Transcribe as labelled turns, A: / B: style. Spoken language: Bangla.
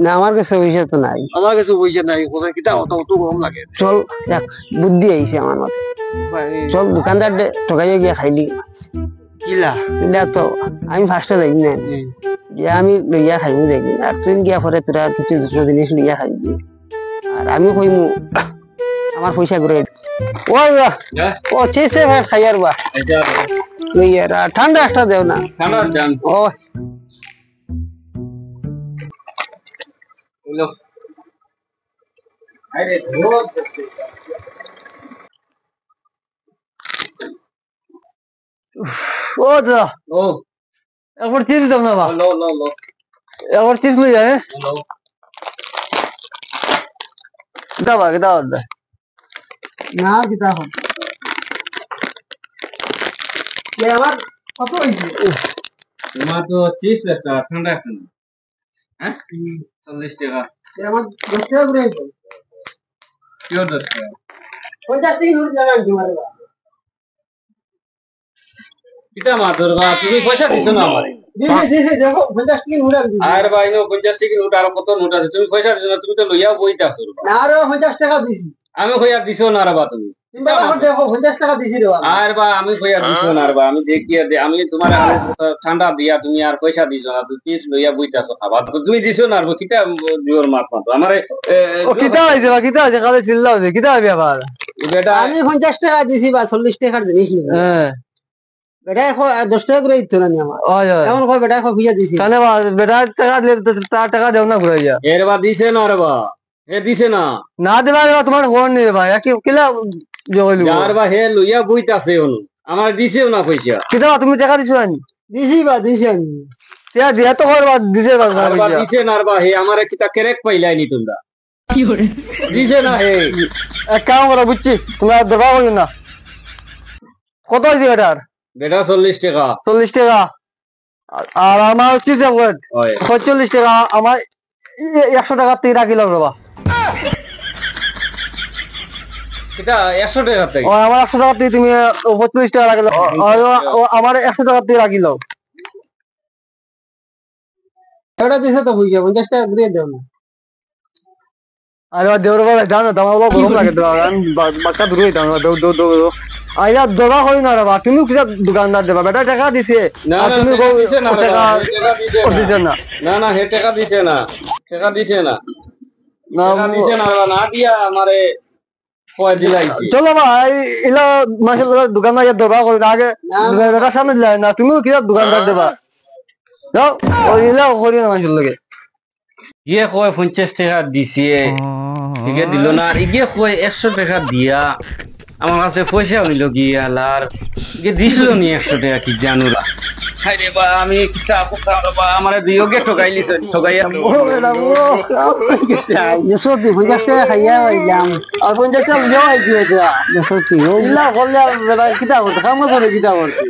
A: না আমার কাছে পয়সা তো নাই।
B: আমার কাছে পয়সা নাই, কোথায় কিতা অত অত গরম লাগে।
A: চল এক বুদ্ধি আইছে আমার মাথায়, চল দোকানদার ঠকাইয়া গিয়া খাইলি
B: কিলা
A: কিলা তো আমি ফার্স্টে যাই না, যে আমি লইয়া খাইবো দেখি আর তুই গিয়া পরে তোরা কিছু দুটো জিনিস লইয়া খাইবি আর আমি কইমু আমার পয়সা ঘুরে ও ও চেষ্টা ভাই খাইয়ার বা লইয়া ঠান্ডা একটা দেও না।
B: ঠান্ডা জান
A: ও
B: লো আরে রোদ
A: ও দাদা
B: ও
A: একবার চিপস দাও না বা,
B: লো লো লো
A: একবার চিপস লই যায়
B: লো
A: দাও দাও না কিতা হল আমার কত হয়েছে
B: তোমার তো চিপস একটা ঠান্ডা একটা হ্যাঁ 40 টাকা
A: আমার 10 টাকা ঘুরে গেছে
B: কেউ 10 টাকা
A: 50 টাকা ঘুরে যাবেন তোমার
B: কিতা মাদর বা তুমি পয়সা দিছো না আমারে
A: দিছে দেখো 50 টাকা ঘুরে
B: আর ভাই নো 50 টাকা নোট আর কত নোট আছে তুমি পয়সা দিছো না, তুমি তো লইয়া বইতা আছো
A: না আরো 50 টাকা দিছি
B: আমি কইয়া দিছো না রে বা তুমি
A: তিনবার আমার দেখো 50 টাকা দিছি রে
B: আর বা আমি কইয়া দিছো না রে বা আমি দেখিয়া আমি তোমার ঠান্ডা দিয়া তুমি আর পয়সা দিছো না, তুমি কি লইয়া বইতাছো খাবা তো তুমি দিছো না রে কিতা জোর মাত মাতো আমারে
A: ও কিতা হইছে বা কিতা হইছে কালে চিল্লা হইছে কিতা হইবে আবার
B: বেটা
A: আমি 50 টাকা দিছি বা 40 টাকার জিনিস নি হ্যাঁ বেটা এখন 10 টাকা করে দিত না নি আমার ওই ওই এমন কই বেটা এখন ভিজা দিছি তাহলে বেটা টাকা দিলে তার টাকা দেও না ঘুরে যা
B: এর বা দিছে না রে বা হে দিছে না
A: না দেবা তোমার ফোন নি ভাই কি কিলা জগলু
B: যার বা হে লইয়া বইতাছে অনু আমার দিছেও না পয়সা
A: কিতা তুমি টাকা দিছো না দিছি আমি তে দিয়া তো করবা দিছে
B: আর বা দিছে না রে বা হে আমারে কিতা কেরেক পাইলাইনি তোমরা
A: কি করে
B: দিছে না হে
A: এক কাম করো বুঝছি তোমরা দেবা কইও না কত হইছে এটার
B: বেটা 40 টাকা
A: 40 টাকা আর আমার হচ্ছে যে ওয়েট
B: ওই
A: 45 টাকা আমার 100 টাকা তুই রাখিলাম বাবা
B: কিতা 100 টাকা তাই
A: ও আমার 100 টাকা তুমি 45 টাকা রাখিলাম আমার 100 টাকা তুই রাখিলাম এটা দিছে তো বুঝিয়া 50 টাকা ঘুরিয়ে দাও না আরে দেওর বাবা জানো তোমার বাবা গরম লাগে তো আমি বাক্কা দূরে দাও দৌ দৌ দৌ আইয়া দবা কই না রে বা তুমি কি দোকানদার দেবা বেটা টাকা দিছে
B: না
A: আর
B: না
A: তুমি
B: দিছে না
A: টাকা
B: দিছে না
A: দিছে না
B: না না হে টাকা দিছে না টাকা দিছে না
A: না
B: টাকা দিছে না না দিয়া আমারে কয় দিলাইছি
A: চলো ভাই ইলা মাশাআল্লাহ দোকানদার দবা করে আগে বেটা সামনে দিলাই না তুমি কি দোকানদার দেবা যাও ওই ইলা করি না মাশাআল্লাহ
B: ইয়ে কয় 50 টাকা দিছে ইগে দিল না আর ইগে কয় 100 টাকা দিয়া আমার কাছে পয়সা হইল গিয়া আর ইগে দিছিল নি 100 টাকা কি জানুরা হাই রে বা আমি কিতা কথা বা আমারে দিও গে ঠগাইলি তো ঠগাইয়া
A: সত্যি 50 টাকা খাইয়া যাম আর 50 টাকা লিও আইছি এটা সত্যি ইলা করলে কিতা করতে কাম করে কিতা করতে